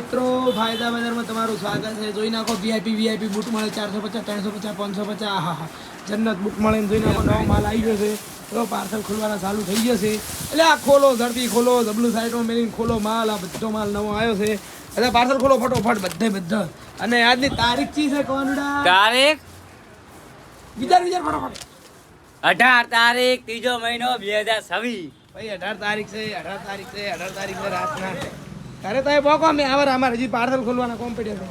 મિત્રો ફાયદા બજારમાં તમારું સ્વાગત છે. જોઈ નાખો વીઆઈપી બૂટ મળે 450 350 550. હા જન્નત બૂટ મળે જોઈ નાખો. નવો માલ આવી ગયો છે તો પાર્સલ ખોલવાના ચાલુ થઈ જશે. એટલે આ ખોલો ઝડપી ખોલો, ડબલું સાઈડમાં મેળીને ખોલો માલ. આ બધો માલ નવો આવ્યો છે એટલે પાર્સલ ખોલો ફટોફટ બધા. અને આજની તારીખ ચી છે કોનુડા? તારીખ વિચાર ફટોફટ. 18 તારીખ 3જો મહિનો 2026. ભાઈ 18 તારીખ છે 18 તારીખ છે રાતના. અરે તો એ બોકો અમે અમારે હજી પાર્સલ ખોલવાના કોમ્પિટિશન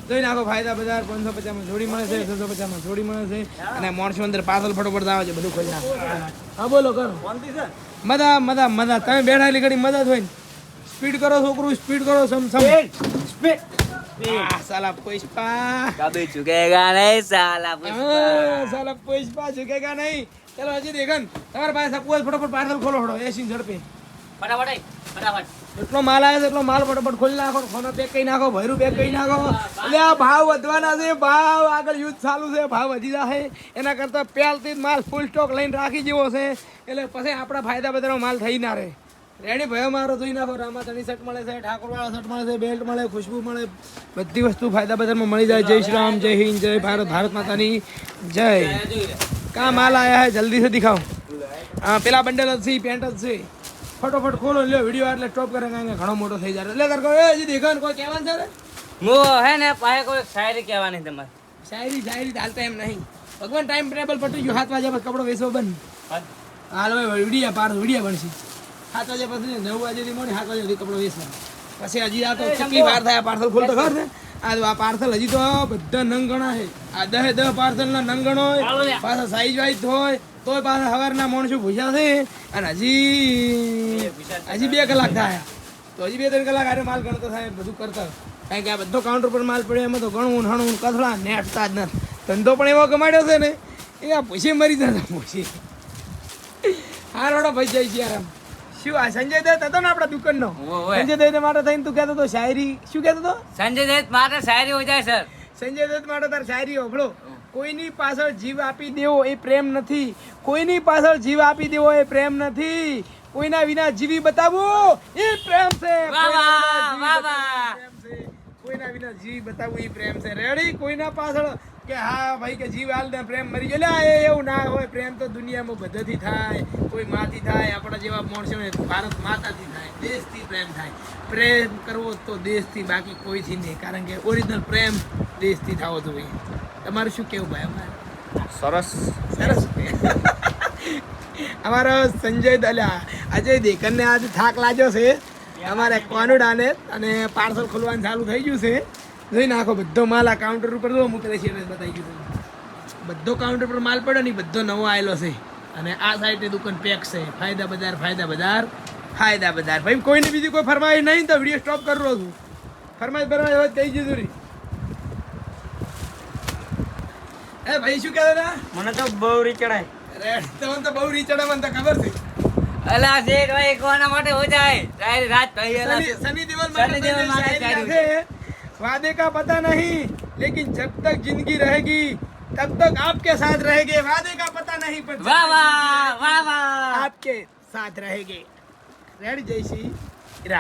જોઈ નાખો. ફાયદા બજાર 550 માં જોડી મળે છે, 650 માં જોડી મળે છે. અને મોણસો અંદર પાર્સલ ફટોફટ આવે છે, બધું ખોલી નાખો. હા બોલો કરો. મદા તમે બેઠા ઘડી મદદ હોય ને સ્પીડ કરો છોકરું, સ્પીડ કરો. સ્પીડ સાલા પુષ્પા कभी झुकेगा नहीं साला સાલા પુષ્પા ઝુકેગા નહીં. ચલો હજી દેખન તમારા પાસે સપોઝ ફટોફટ પાર્સલ ખોલો એસી ઝડપે फटाफट એટલો માલ આવે છે એટલો માલ ફટોફટ ખોલી નાખો. ફોનો પેક કરી નાખો, ભૈરું પેક કરી નાખો. એટલે આ ભાવ વધવાના છે, ભાવ આગળ યુદ્ધ ચાલુ છે, ભાવ વધી જશે. એના કરતાં પહેલથી જ માલ ફૂલ સ્ટોક લઈને રાખી જેવો છે એટલે પછી આપણા ફાયદા બધાનો માલ થઈ ના રહે. રેડી ભાઈ મારો જોઈ નાખો. રામાધણી શર્ટ મળે છે, ઠાકોરવાળા શર્ટ મળે છે, બેલ્ટ મળે, ખુશ્બુ મળે, બધી વસ્તુ ફાયદા બજારમાં મળી જાય. જય શ્રી રામ, જય હિન્દ, જય ભારત, ભારત માતાની જય. કા માલ આયા હે જલ્દી से दिखाओ. હા પેલા બંડલ જ છે, પેન્ટ જ છે. ફટોફટ ખોલો લ્યો વિડીયો એટલે સ્ટોપ કરે કારણ કે ઘણો મોટો થઈ જાય. એટલે તાર એ હજી દેખાન કોઈ કહેવાનું છે રે? वो है ने पाए कोई शायरी કહેવાની તમારે. શાયરી ચાલતા એમ નહીં. ભગવાન ટાઈમ ટેબલ પટી ગયું. 7 વાગ્યા પછી કપડો વેચવો બંધ. હાલ હવે વિડીયા બનશે. 7 વાગ્યા પછી 9 વાગ્યાથી મોડી 7 વાગ્યા સુધી કપડો વેચવાનો. પછી હજી આ તો કેટલી વાર થાય પાર્સલ ખોલતો ખબર છે? આ પાર્સલ હજી તો બધા નંગ ગણા છે. આ 10 પાર્સલના નંગ ગણો હોય, પાછા સાઈઝ વાઈઝ હોય તોય પાછા સવારના માણસો ભૂસ્યા છે. અને હજી 2 કલાક થાય તો હજી 2-3 કલાક આરે માલ ગણતો થાય બધું કરતા. કારણ કે આ બધો કાઉન્ટર પર માલ પડ્યો એમાં તો ગણવું હણવું કથળા નેટતા જ નથી. ધંધો પણ એવો કમાડ્યો છે ને એ આ પૂછી મરી જતા પૂછી. હા રોડો ભાઈ જઈ છે આરામ. શું આ સંજય દત્ત હતો ને આપણા દુકાનનો? સંજય દત્ત માટે થઈને તું કહેતો હતો શાયરી. શું કહેતો હતો? સંજય દત્ત માટે શાયરી હો જાય સર. સંજય દત્ત માટે તાર શાયરી હોભળો. કોઈની પાછળ જીવ આપી દેવો એ પ્રેમ નથી. કોઈની પાછળ જીવ આપી દેવો એ પ્રેમ નથી. કોઈના વિના જીવી બતાવવું એ પ્રેમ છે. કોઈના વિના જીવી બતાવવું એ પ્રેમ છે. રેડી? કોઈના પાછળ કે હા ભાઈ કે જીવ હાલ ને પ્રેમ મરી ગયો લે એવું ના હોય. પ્રેમ તો દુનિયામાં બધાથી થાય. કોઈ માથી થાય, આપણા જેવા માણસો ને ભારત માતાથી થાય, દેશથી પ્રેમ થાય. પ્રેમ કરવો તો દેશથી, બાકી કોઈથી નહીં. કારણ કે ઓરિજિનલ પ્રેમ દેશથી થવો જોઈએ. તમારું શું કેવું ભાઈ? અમારે સરસ અમારો સંજય અજય દેકનને આજે થાક લાગ્યો છે અમારે કોનુડાને અને પાર્સલ ખોલવાનું ચાલુ થઈ ગયું છે. જોઈ નાખો બધો માલ આ કાઉન્ટર ઉપર જો મૂકેલો છે બતાવી ગયું. બધો કાઉન્ટર પર માલ પડ્યો ને બધો નવો આવેલો છે. અને આ સાઈડની દુકાન પેક છે. ફાયદા બજાર. ભાઈ કોઈને બીજી કોઈ ફરમાઈશ નહીં તો વિડીયો સ્ટોપ કરી રહ્યો છું. ફરમાઈશ ભરવા હોય કહી દીધું રી. એ ભાઈ શું કહેતો હતા? મને તો બહુ રી ચડાય. અરે તમને તો બહુ રી ચડે મને તો ખબર છે. અલા શેઠ ભાઈ કોના માટે હો જાય શાયરી રાત ભાઈ અલા सनी देओल शायरी है. वादे का पता नहीं लेकिन जब तक जिंदगी रहेगी तब तक आपके साथ रहेंगे. वादे का पता नहीं पर વાહ વાહ વાહ વાહ आपके साथ रहेंगे. Ready JC.